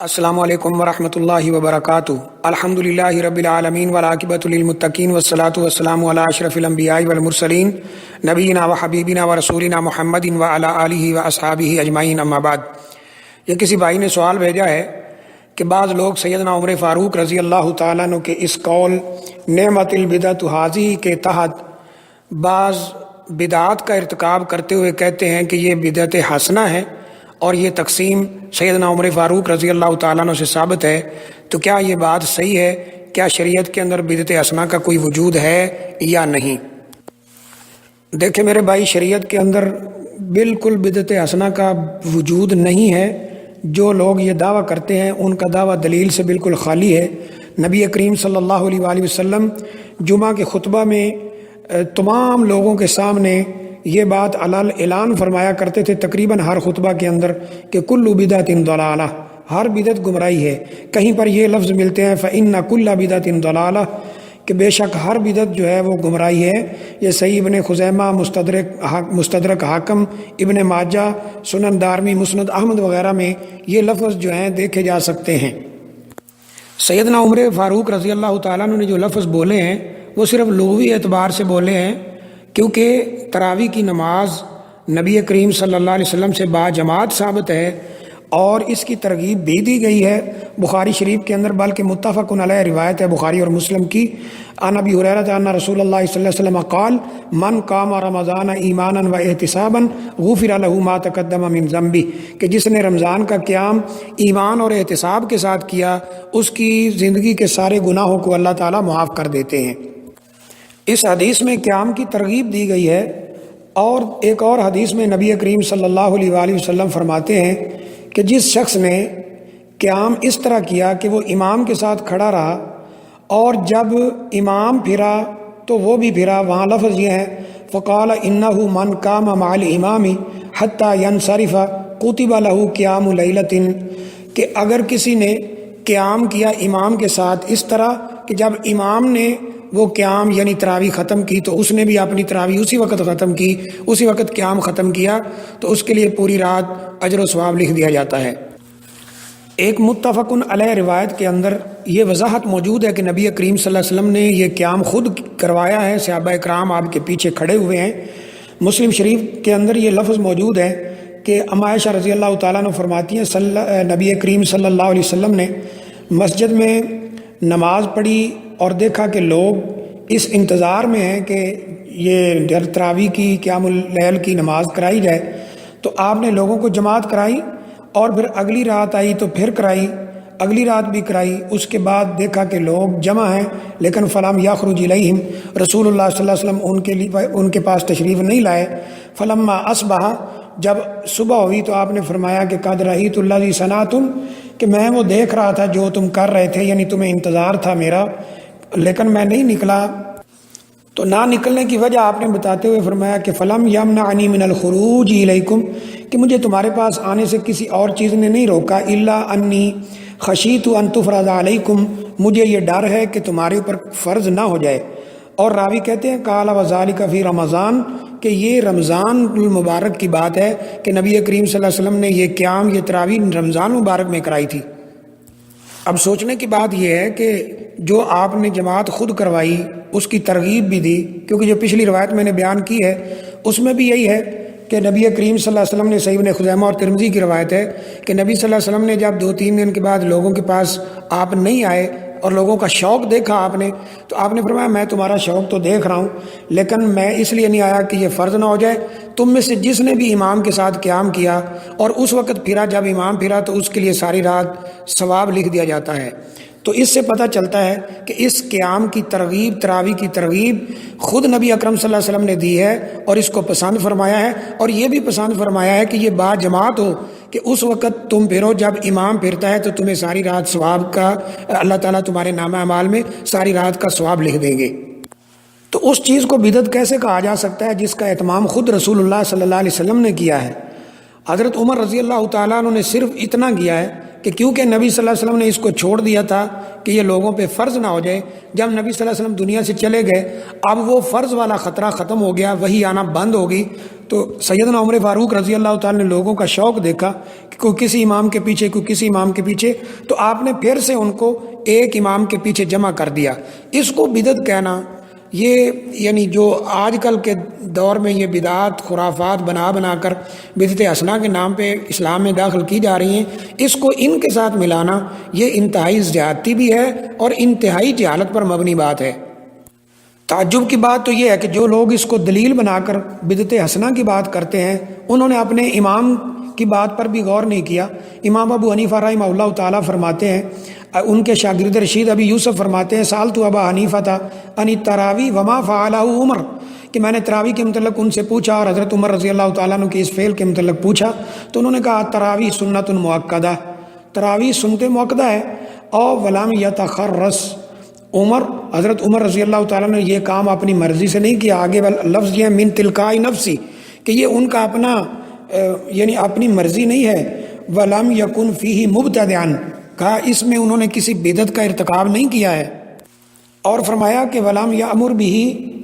السلام علیکم ورحمۃ اللہ وبرکاتہ۔ الحمد للہ رب العالمین والعاقبۃ للمتقین والصلاۃ والسلام علی اشرف الانبیاء والمرسلین نبینا و حبیبنا و رسولنا محمد وعلی آلہ واصحابہ اجمعین، اما بعد۔ یہ کسی بھائی نے سوال بھیجا ہے کہ بعض لوگ سیدنا عمر فاروق رضی اللہ تعالیٰ عنہ کے اس قول نعمت البدعۃ کے تحت بعض بدعات کا ارتکاب کرتے ہوئے کہتے ہیں کہ یہ بدعت حسنہ ہے اور یہ تقسیم سیدنا عمر فاروق رضی اللہ تعالیٰ عنہ سے ثابت ہے، تو کیا یہ بات صحیح ہے؟ کیا شریعت کے اندر بدعت حسنہ کا کوئی وجود ہے یا نہیں؟ دیکھیں میرے بھائی، شریعت کے اندر بالکل بدعت حسنہ کا وجود نہیں ہے۔ جو لوگ یہ دعویٰ کرتے ہیں ان کا دعویٰ دلیل سے بالکل خالی ہے۔ نبی کریم صلی اللہ علیہ وآلہ وسلم جمعہ کے خطبہ میں تمام لوگوں کے سامنے یہ بات علل اعلان فرمایا کرتے تھے تقریباً ہر خطبہ کے اندر کہ کل بدعت ضلالہ، ہر بدعت گمراہی ہے۔ کہیں پر یہ لفظ ملتے ہیں فإن کل بدعت ضلالہ، کہ بے شک ہر بدعت جو ہے وہ گمراہی ہے۔ یہ صحیح ابن خزیمہ، مستدرک حاکم، ابن ماجہ، سنن دارمی، مسند احمد وغیرہ میں یہ لفظ جو ہیں دیکھے جا سکتے ہیں۔ سیدنا عمر فاروق رضی اللہ تعالیٰ عنہ نے جو لفظ بولے ہیں وہ صرف لغوی اعتبار سے بولے ہیں، کیونکہ تراویح کی نماز نبی کریم صلی اللہ علیہ وسلم سے باجماعت ثابت ہے اور اس کی ترغیب بھی دی گئی ہے بخاری شریف کے اندر، بلکہ متفق علیہ روایت ہے بخاری اور مسلم کی۔ عن ابی ہریرہ ان رسول اللہ صلی اللہ علیہ وسلم قال من قام رمضان ایمانا و احتسابا غفر له ما تقدم من ذنبہ، کہ جس نے رمضان کا قیام ایمان اور احتساب کے ساتھ کیا اس کی زندگی کے سارے گناہوں کو اللہ تعالیٰ معاف کر دیتے ہیں۔ اس حدیث میں قیام کی ترغیب دی گئی ہے، اور ایک اور حدیث میں نبی کریم صلی اللہ علیہ وآلہ وسلم فرماتے ہیں کہ جس شخص نے قیام اس طرح کیا کہ وہ امام کے ساتھ کھڑا رہا اور جب امام پھرا تو وہ بھی پھرا، وہاں لفظ یہ ہے فقال انہ من قام مع الامام حتی ینصرف کتب لہ قیام لیلۃ، کہ اگر کسی نے قیام کیا امام کے ساتھ اس طرح کہ جب امام نے وہ قیام یعنی تراویح ختم کی تو اس نے بھی اپنی تراویح اسی وقت ختم کی، اسی وقت قیام ختم کیا، تو اس کے لیے پوری رات اجر و ثواب لکھ دیا جاتا ہے۔ ایک متفق علیہ روایت کے اندر یہ وضاحت موجود ہے کہ نبی کریم صلی اللہ علیہ وسلم نے یہ قیام خود کروایا ہے، صحابہ اکرام آپ کے پیچھے کھڑے ہوئے ہیں۔ مسلم شریف کے اندر یہ لفظ موجود ہے کہ ام عائشہ رضی اللہ تعالیٰ عنہ فرماتی ہیں نبی کریم صلی اللہ علیہ وسلم نے مسجد میں نماز پڑھی اور دیکھا کہ لوگ اس انتظار میں ہیں کہ یہ تراویح کی قیام اللیل کی نماز کرائی جائے، تو آپ نے لوگوں کو جماعت کرائی اور پھر اگلی رات آئی تو پھر کرائی، اگلی رات بھی کرائی۔ اس کے بعد دیکھا کہ لوگ جمع ہیں لیکن فلم یخرج الیہم، رسول اللہ صلی اللہ علیہ وسلم ان کے پاس تشریف نہیں لائے۔ فلما اصبح، جب صبح ہوئی تو آپ نے فرمایا کہ قد رأیت الذی صنعتم، کہ میں وہ دیکھ رہا تھا جو تم کر رہے تھے، یعنی تمہیں انتظار تھا میرا لیکن میں نہیں نکلا۔ تو نہ نکلنے کی وجہ آپ نے بتاتے ہوئے فرمایا کہ فلم یمنعنی من الخروج الیکم، کہ مجھے تمہارے پاس آنے سے کسی اور چیز نے نہیں روکا، الا انی خشیت ان تفرض علیکم، مجھے یہ ڈر ہے کہ تمہارے اوپر فرض نہ ہو جائے۔ اور راوی کہتے ہیں قال وذالک فی رمضان، کہ یہ رمضان المبارک کی بات ہے کہ نبی کریم صلی اللہ علیہ وسلم نے یہ قیام، یہ تراویح رمضان مبارک میں کرائی تھی۔ اب سوچنے کی بات یہ ہے کہ جو آپ نے جماعت خود کروائی اس کی ترغیب بھی دی، کیونکہ جو پچھلی روایت میں نے بیان کی ہے اس میں بھی یہی ہے کہ نبی کریم صلی اللہ علیہ وسلم نے، صحیح ابن خزیمہ اور ترمذی کی روایت ہے کہ نبی صلی اللہ علیہ وسلم نے جب 2-3 دن کے بعد لوگوں کے پاس آپ نہیں آئے اور لوگوں کا شوق دیکھا آپ نے، تو آپ نے فرمایا میں تمہارا شوق تو دیکھ رہا ہوں لیکن میں اس لیے نہیں آیا کہ یہ فرض نہ ہو جائے، تم میں سے جس نے بھی امام کے ساتھ قیام کیا اور اس وقت پھرا جب امام پھرا تو اس کے لیے ساری رات ثواب لکھ دیا جاتا ہے۔ تو اس سے پتہ چلتا ہے کہ اس قیام کی ترغیب، تراویح کی ترغیب خود نبی اکرم صلی اللہ علیہ وسلم نے دی ہے اور اس کو پسند فرمایا ہے، اور یہ بھی پسند فرمایا ہے کہ یہ با جماعت ہو، کہ اس وقت تم پھرو جب امام پھرتا ہے تو تمہیں ساری رات ثواب کا، اللہ تعالیٰ تمہارے نامہ اعمال میں ساری رات کا ثواب لکھ دیں گے۔ تو اس چیز کو بدعت کیسے کہا جا سکتا ہے جس کا اہتمام خود رسول اللہ صلی اللہ علیہ وسلم نے کیا ہے؟ حضرت عمر رضی اللہ تعالیٰ عنہ نے صرف اتنا کیا ہے کہ کیونکہ نبی صلی اللہ علیہ وسلم نے اس کو چھوڑ دیا تھا کہ یہ لوگوں پہ فرض نہ ہو جائے، جب نبی صلی اللہ علیہ وسلم دنیا سے چلے گئے اب وہ فرض والا خطرہ ختم ہو گیا، وہی آنا بند ہو گئی، تو سیدنا عمر فاروق رضی اللہ تعالیٰ نے لوگوں کا شوق دیکھا کہ کوئی کسی امام کے پیچھے، کوئی کسی امام کے پیچھے، تو آپ نے پھر سے ان کو ایک امام کے پیچھے جمع کر دیا۔ اس کو بدعت کہنا، یہ یعنی جو آج کل کے دور میں یہ بدعات خرافات بنا کر بدعت حسنہ کے نام پہ اسلام میں داخل کی جا رہی ہیں، اس کو ان کے ساتھ ملانا یہ انتہائی زیادتی بھی ہے اور انتہائی جہالت پر مبنی بات ہے۔ تعجب کی بات تو یہ ہے کہ جو لوگ اس کو دلیل بنا کر بدعت حسنہ کی بات کرتے ہیں انہوں نے اپنے امام کی بات پر بھی غور نہیں کیا۔ امام ابو حنیفہ رحمہ اللہ تعالیٰ فرماتے ہیں، ان کے شاگرد رشید ابی یوسف فرماتے ہیں، سالت ابا حنیفہ تھا ان التراوی وما فعلہ عمر، کہ میں نے تراوی کے متعلق ان سے پوچھا اور حضرت عمر رضی اللہ تعالیٰ عنہ کے اس فعل کے متعلق پوچھا، تو انہوں نے کہا تراوی سنت مؤکدہ، تراوی سنت مؤکدہ ہے، اور ولم یتخرص عمر، حضرت عمر رضی اللہ تعالیٰ نے یہ کام اپنی مرضی سے نہیں کیا، آگے لفظ یہ ہے من تلقاء نفسی، کہ یہ ان کا اپنا یعنی اپنی مرضی نہیں ہے، ولم یکن فیہ مبتدعا، کہا اس میں انہوں نے کسی بدعت کا ارتکاب نہیں کیا ہے، اور فرمایا کہ ولم یأمر بہ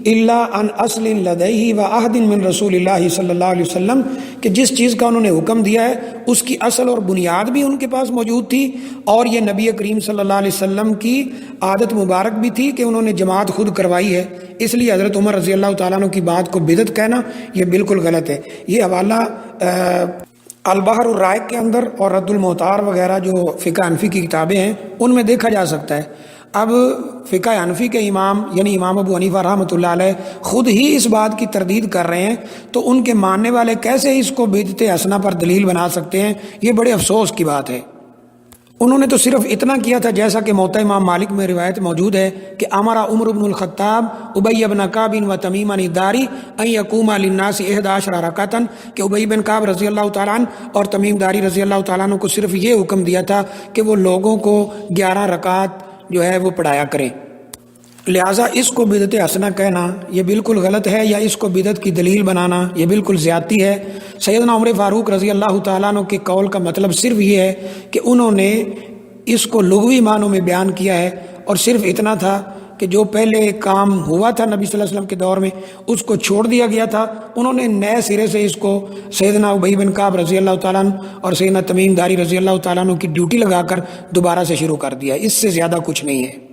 الا عن اصل لدیہ وعہد من رسول اللہ صلی اللہ علیہ وسلم، کہ جس چیز کا انہوں نے حکم دیا ہے اس کی اصل اور بنیاد بھی ان کے پاس موجود تھی، اور یہ نبی کریم صلی اللہ علیہ وسلم کی عادت مبارک بھی تھی کہ انہوں نے جماعت خود کروائی ہے، اس لیے حضرت عمر رضی اللہ تعالیٰ عنہ کی بات کو بدعت کہنا یہ بالکل غلط ہے۔ یہ حوالہ البحر الرائق کے اندر اور رد المحتار وغیرہ جو فقہ حنفی کی کتابیں ہیں ان میں دیکھا جا سکتا ہے۔ اب فقہ حنفی کے امام یعنی امام ابو حنیفہ رحمۃ اللہ علیہ خود ہی اس بات کی تردید کر رہے ہیں، تو ان کے ماننے والے کیسے اس کو بدعت حسنہ پر دلیل بنا سکتے ہیں؟ یہ بڑے افسوس کی بات ہے۔ انہوں نے تو صرف اتنا کیا تھا جیسا کہ موطا امام مالک میں روایت موجود ہے کہ امر عمر بن الخطاب ابی بن کعب و تمیم الداری ان یقوم للناس 11 رکعۃ، کہ ابی بن کعب رضی اللہ تعالیٰ عنہ اور تمیم داری رضی اللہ تعالیٰ عنہ کو صرف یہ حکم دیا تھا کہ وہ لوگوں کو 11 رکعت جو ہے وہ پڑھایا کریں، لہٰذا اس کو بدعت حسنہ کہنا یہ بالکل غلط ہے، یا اس کو بدعت کی دلیل بنانا یہ بالکل زیادتی ہے۔ سیدنا عمر فاروق رضی اللہ تعالیٰ عنہ کے قول کا مطلب صرف یہ ہے کہ انہوں نے اس کو لغوی معنوں میں بیان کیا ہے، اور صرف اتنا تھا کہ جو پہلے کام ہوا تھا نبی صلی اللہ علیہ وسلم کے دور میں اس کو چھوڑ دیا گیا تھا، انہوں نے نئے سرے سے اس کو سیدنا ابی بن کعب رضی اللہ تعالیٰ عنہ اور سیدنا تمیم داری رضی اللہ تعالیٰ عنہ کی ڈیوٹی لگا کر دوبارہ سے شروع کر دیا، اس سے زیادہ کچھ نہیں ہے۔